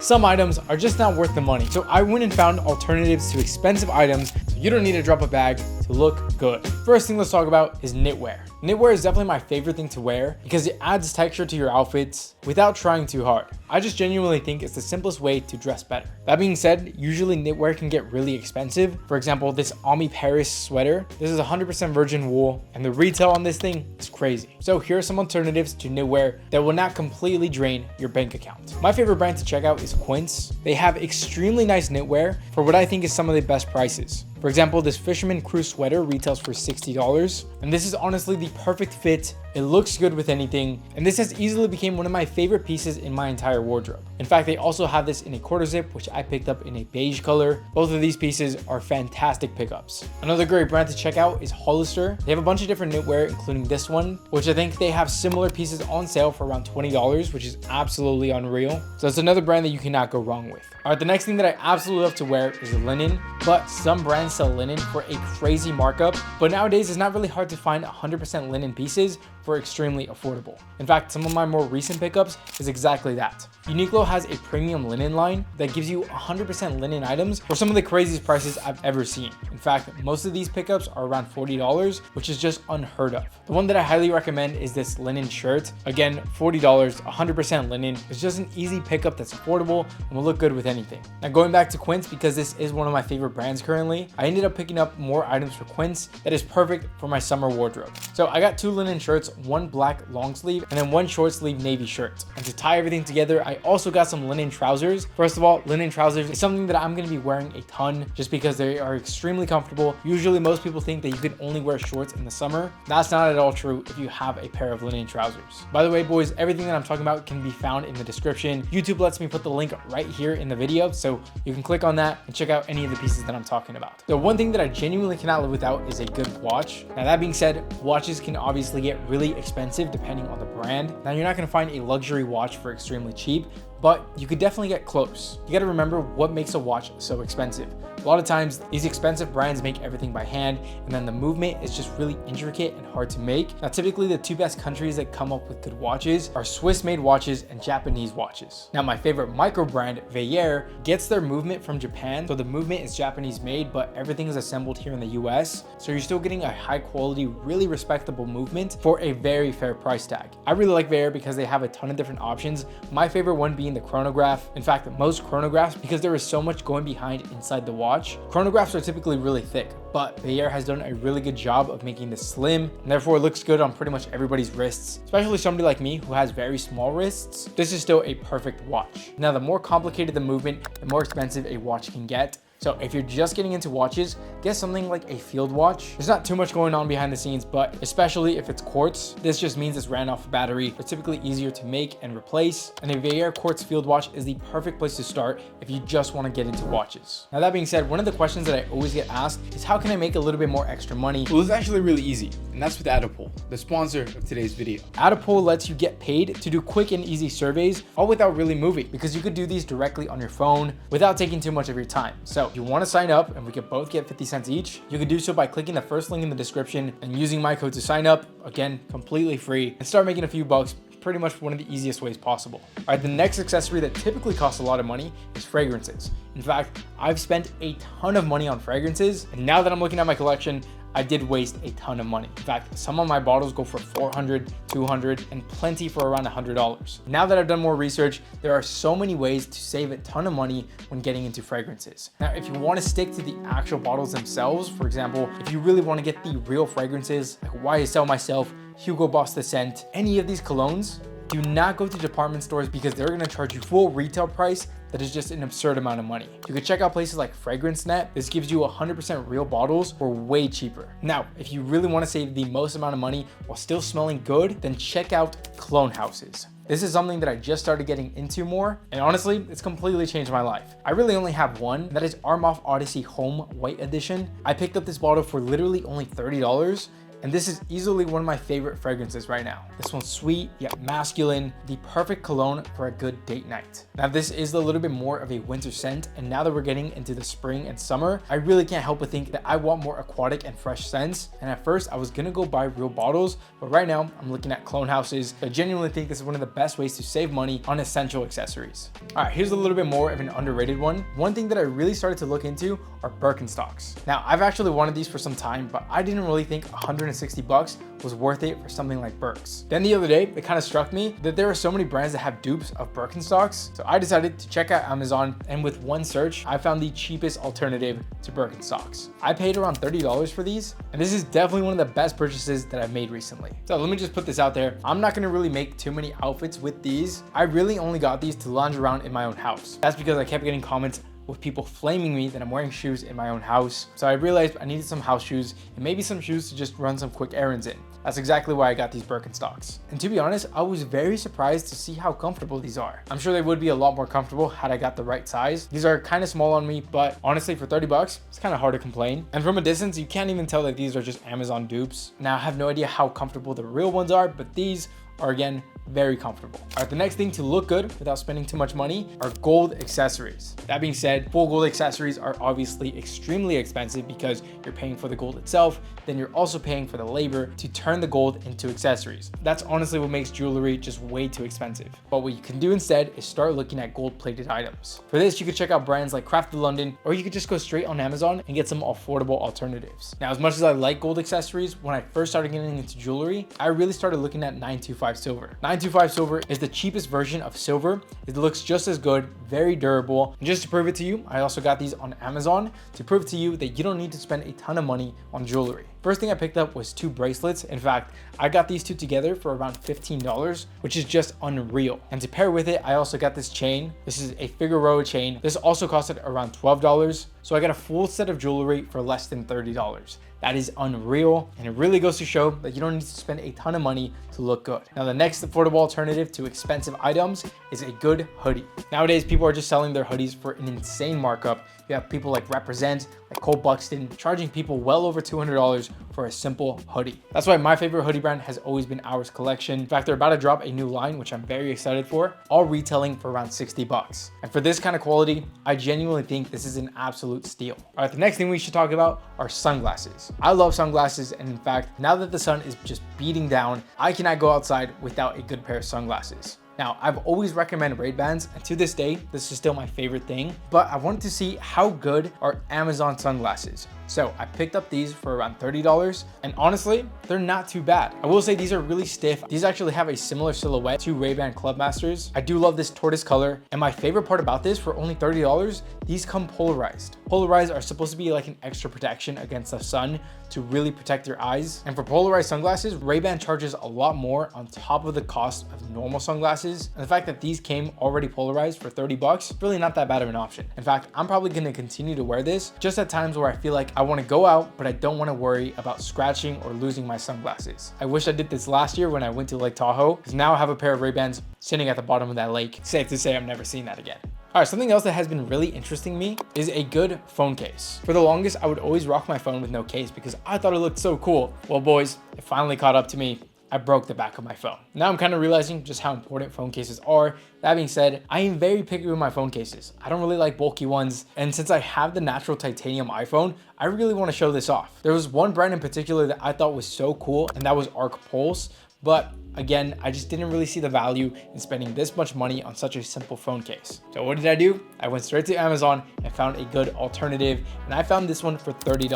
Some items are just not worth the money, so I went and found alternatives to expensive items so you don't need to drop a bag to look good. First thing let's talk about is knitwear. Knitwear is definitely my favorite thing to wear because it adds texture to your outfits without trying too hard. I just genuinely think it's the simplest way to dress better. That being said, usually knitwear can get really expensive. For example, this Ami Paris sweater, this is 100% virgin wool and the retail on this thing is crazy. So here are some alternatives to knitwear that will not completely drain your bank account. My favorite brand to check out is Quince. They have extremely nice knitwear for what I think is some of the best prices. For example, this Fisherman Crew sweater retails for $60, and this is honestly the perfect fit. It looks good with anything, and this has easily become one of my favorite pieces in my entire wardrobe. In fact, they also have this in a quarter zip, which I picked up in a beige color. Both of these pieces are fantastic pickups. Another great brand to check out is Hollister. They have a bunch of different knitwear, including this one, which I think they have similar pieces on sale for around $20, which is absolutely unreal. So it's another brand that you cannot go wrong with. All right, the next thing that I absolutely love to wear is linen, but some brands sell linen for a crazy markup. But nowadays, it's not really hard to find 100% linen pieces for extremely affordable. In fact, some of my more recent pickups is exactly that. Uniqlo has a premium linen line that gives you 100% linen items for some of the craziest prices I've ever seen. In fact, most of these pickups are around $40, which is just unheard of. The one that I highly recommend is this linen shirt. Again, $40, 100% linen. It's just an easy pickup that's affordable and will look good with anything. Now going back to Quince, because this is one of my favorite brands currently, I ended up picking up more items for Quince that is perfect for my summer wardrobe. So I got 2 linen shirts, one black long sleeve and then one short sleeve navy shirt. And to tie everything together, I also got some linen trousers. First of all, linen trousers is something that I'm going to be wearing a ton just because they are extremely comfortable. Usually most people think that you can only wear shorts in the summer. That's not at all true if you have a pair of linen trousers. By the way, boys, everything that I'm talking about can be found in the description. YouTube lets me put the link right here in the video, so you can click on that and check out any of the pieces that I'm talking about. The one thing that I genuinely cannot live without is a good watch. Now that being said, watches can obviously get really expensive depending on the brand. Now you're not going to find a luxury watch for extremely cheap, but you could definitely get close. You got to remember what makes a watch so expensive. A lot of times these expensive brands make everything by hand, and then the movement is just really intricate and hard to make. Now typically the 2 best countries that come up with good watches are Swiss made watches and Japanese watches. Now my favorite micro brand, Veilleur, gets their movement from Japan, so the movement is Japanese made, but everything is assembled here in the US, so you're still getting a high quality, really respectable movement for a very fair price tag. I really like Veilleur because they have a ton of different options. My favorite one being the chronograph. In fact, most chronographs, because there is so much going behind inside the watch, chronographs are typically really thick, but Veilleur has done a really good job of making this slim, and therefore it looks good on pretty much everybody's wrists, especially somebody like me who has very small wrists. This is still a perfect watch. Now, the more complicated the movement, the more expensive a watch can get. So if you're just getting into watches, get something like a field watch. There's not too much going on behind the scenes, but especially if it's quartz, this just means it's ran off a battery. It's typically easier to make and replace. And a Veilleur quartz field watch is the perfect place to start if you just want to get into watches. Now that being said, one of the questions that I always get asked is how can I make a little bit more extra money? Well, it's actually really easy, and that's with Adipole, the sponsor of today's video. Adipole lets you get paid to do quick and easy surveys, all without really moving, because you could do these directly on your phone without taking too much of your time. So if you want to sign up and we can both get 50 cents each, you can do so by clicking the first link in the description and using my code to sign up. Again, completely free, and start making a few bucks pretty much one of the easiest ways possible. All right, the next accessory that typically costs a lot of money is fragrances. In fact, I've spent a ton of money on fragrances, and now that I'm looking at my collection, I did waste a ton of money. In fact, some of my bottles go for $400, $200, and plenty for around $100. Now that I've done more research, there are so many ways to save a ton of money when getting into fragrances. Now, if you want to stick to the actual bottles themselves, for example, if you really want to get the real fragrances, like YSL Myself, Hugo Boss The Scent, any of these colognes, do not go to department stores because they're going to charge you full retail price. That is just an absurd amount of money. You could check out places like FragranceNet. This gives you 100% real bottles for way cheaper. Now, if you really want to save the most amount of money while still smelling good, then check out clone houses. This is something that I just started getting into more, and honestly, it's completely changed my life. I really only have one, and that is Armaf Odyssey Home White Edition. I picked up this bottle for literally only $30, And this is easily one of my favorite fragrances right now. This one's sweet yet masculine, the perfect cologne for a good date night. Now this is a little bit more of a winter scent, and now that we're getting into the spring and summer, I really can't help but think that I want more aquatic and fresh scents. And at first I was gonna go buy real bottles, but right now I'm looking at clone houses. I genuinely think this is one of the best ways to save money on essential accessories. All right, here's a little bit more of an underrated one. One thing that I really started to look into are Birkenstocks. Now I've actually wanted these for some time, but I didn't really think 160 bucks was worth it for something like Birks. Then the other day, it kind of struck me that there are so many brands that have dupes of Birkenstocks. So I decided to check out Amazon, and with one search, I found the cheapest alternative to Birkenstocks. I paid around $30 for these, and this is definitely one of the best purchases that I've made recently. So let me just put this out there. I'm not gonna really make too many outfits with these. I really only got these to lounge around in my own house. That's because I kept getting comments with people flaming me that I'm wearing shoes in my own house. So I realized I needed some house shoes and maybe some shoes to just run some quick errands in. That's exactly why I got these Birkenstocks. And to be honest, I was very surprised to see how comfortable these are. I'm sure they would be a lot more comfortable had I got the right size. These are kind of small on me, but honestly for 30 bucks, it's kind of hard to complain. And from a distance, you can't even tell that these are just Amazon dupes. Now I have no idea how comfortable the real ones are, but these are again very comfortable. All right, the next thing to look good without spending too much money are gold accessories. That being said, full gold accessories are obviously extremely expensive because you're paying for the gold itself, then you're also paying for the labor to turn the gold into accessories. That's honestly what makes jewelry just way too expensive. But what you can do instead is start looking at gold plated items. For this, you could check out brands like Crafted London, or you could just go straight on Amazon and get some affordable alternatives. Now, as much as I like gold accessories, when I first started getting into jewelry, I really started looking at 925 silver. 925 silver is the cheapest version of silver. It looks just as good, very durable. And just to prove it to you, I also got these on Amazon to prove to you that you don't need to spend a ton of money on jewelry. First thing I picked up was 2 bracelets. In fact, I got these 2 together for around $15, which is just unreal. And to pair with it, I also got this chain. This is a Figueroa chain. This also costed around $12. So I got a full set of jewelry for less than $30. That is unreal, and it really goes to show that you don't need to spend a ton of money to look good. Now, the next affordable alternative to expensive items is a good hoodie. Nowadays, people are just selling their hoodies for an insane markup. You have people like Represent, like Cole Buxton, charging people well over $200 for a simple hoodie. That's why my favorite hoodie brand has always been Ours Collection. In fact, they're about to drop a new line, which I'm very excited for, all retailing for around 60 bucks. And for this kind of quality, I genuinely think this is an absolute steal. All right, the next thing we should talk about are sunglasses. I love sunglasses, and in fact, now that the sun is just beating down, I cannot go outside without a good pair of sunglasses. Now, I've always recommended Ray-Bans, and to this day, this is still my favorite thing, but I wanted to see how good are Amazon sunglasses. So I picked up these for around $30, and honestly, they're not too bad. I will say these are really stiff. These actually have a similar silhouette to Ray-Ban Clubmasters. I do love this tortoise color, and my favorite part about this, for only $30, these come polarized. Polarized are supposed to be like an extra protection against the sun to really protect your eyes. And for polarized sunglasses, Ray-Ban charges a lot more on top of the cost of normal sunglasses. And the fact that these came already polarized for 30 bucks, really not that bad of an option. In fact, I'm probably gonna continue to wear this just at times where I feel like I wanna go out, but I don't wanna worry about scratching or losing my sunglasses. I wish I did this last year when I went to Lake Tahoe, because now I have a pair of Ray-Bans sitting at the bottom of that lake. Safe to say I'm never seeing that again. All right, something else that has been really interesting me is a good phone case. For the longest, I would always rock my phone with no case because I thought it looked so cool. Well, boys, it finally caught up to me. I broke the back of my phone. Now I'm kind of realizing just how important phone cases are. That being said, I am very picky with my phone cases. I don't really like bulky ones. And since I have the natural titanium iPhone, I really want to show this off. There was one brand in particular that I thought was so cool, and that was Arc Pulse. But again, I just didn't really see the value in spending this much money on such a simple phone case. So what did I do? I went straight to Amazon and found a good alternative, and I found this one for $30.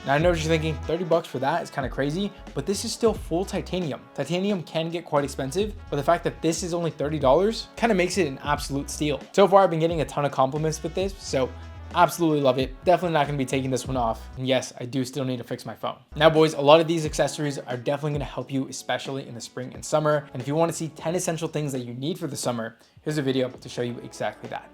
Now I know what you're thinking, 30 bucks for that is kind of crazy, but this is still full titanium. Titanium can get quite expensive, but the fact that this is only $30 kind of makes it an absolute steal. So far, I've been getting a ton of compliments with this, so absolutely love it. Definitely not going to be taking this one off. And yes, I do still need to fix my phone. Now, boys, a lot of these accessories are definitely going to help you, especially in the spring and summer. And if you want to see 10 essential things that you need for the summer, here's a video to show you exactly that.